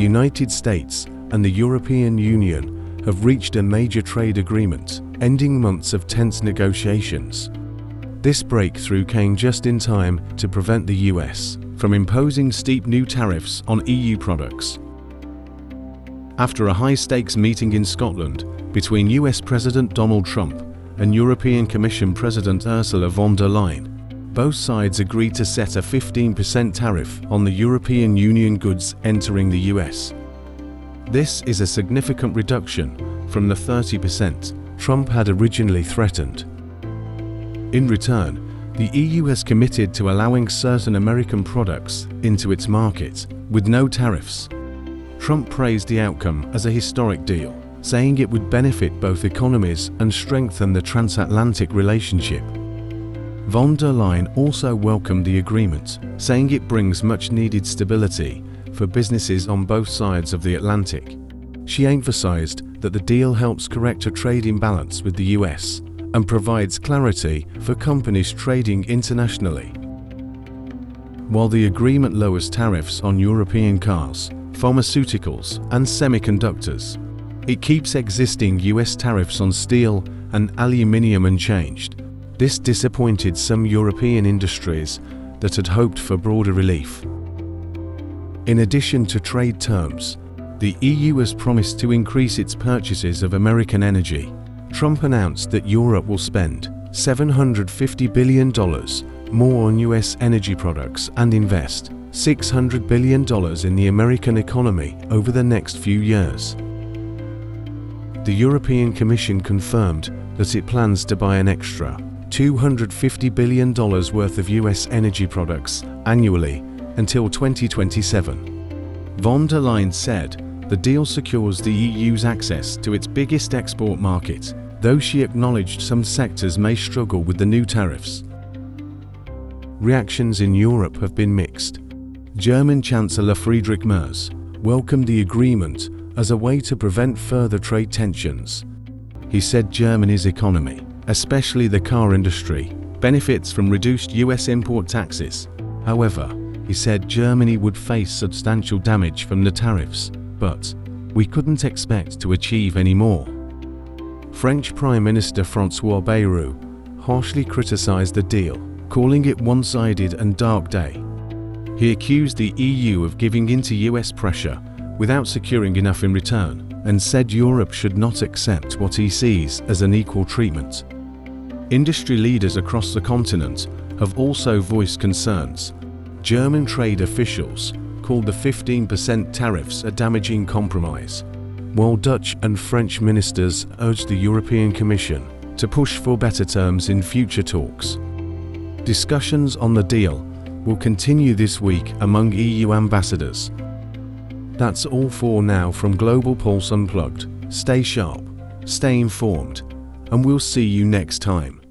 United States and the European Union have reached a major trade agreement, ending months of tense negotiations. This breakthrough came just in time to prevent the US from imposing steep new tariffs on EU products. After a high-stakes meeting in Scotland between US President Donald Trump and European Commission President Ursula von der Leyen, both sides agreed to set a 15% tariff on the European Union goods entering the US. This is a significant reduction from the 30% Trump had originally threatened. In return, the EU has committed to allowing certain American products into its market with no tariffs. Trump praised the outcome as a historic deal, saying it would benefit both economies and strengthen the transatlantic relationship. Von der Leyen also welcomed the agreement, saying it brings much-needed stability for businesses on both sides of the Atlantic. She emphasized that the deal helps correct a trade imbalance with the US and provides clarity for companies trading internationally. While the agreement lowers tariffs on European cars, pharmaceuticals, and semiconductors, it keeps existing US tariffs on steel and aluminium unchanged. This disappointed some European industries that had hoped for broader relief. In addition to trade terms, the EU has promised to increase its purchases of American energy. Trump announced that Europe will spend $750 billion more on US energy products and invest $600 billion in the American economy over the next few years. The European Commission confirmed that it plans to buy an extra $250 billion worth of US energy products annually until 2027. Von der Leyen said the deal secures the EU's access to its biggest export market, though she acknowledged some sectors may struggle with the new tariffs. Reactions in Europe have been mixed. German Chancellor Friedrich Merz welcomed the agreement as a way to prevent further trade tensions. He said Germany's economy, especially the car industry, benefits from reduced US import taxes. However, he said Germany would face substantial damage from the tariffs, but we couldn't expect to achieve any more. French Prime Minister François Bayrou harshly criticized the deal, calling it one-sided and dark day. He accused the EU of giving in to US pressure without securing enough in return, and said Europe should not accept what he sees as an equal treatment. Industry leaders across the continent have also voiced concerns. German trade officials called the 15% tariffs a damaging compromise, while Dutch and French ministers urged the European Commission to push for better terms in future talks. Discussions on the deal will continue this week among EU ambassadors. That's all for now from Global Pulse Unplugged. Stay sharp, stay informed, and we'll see you next time.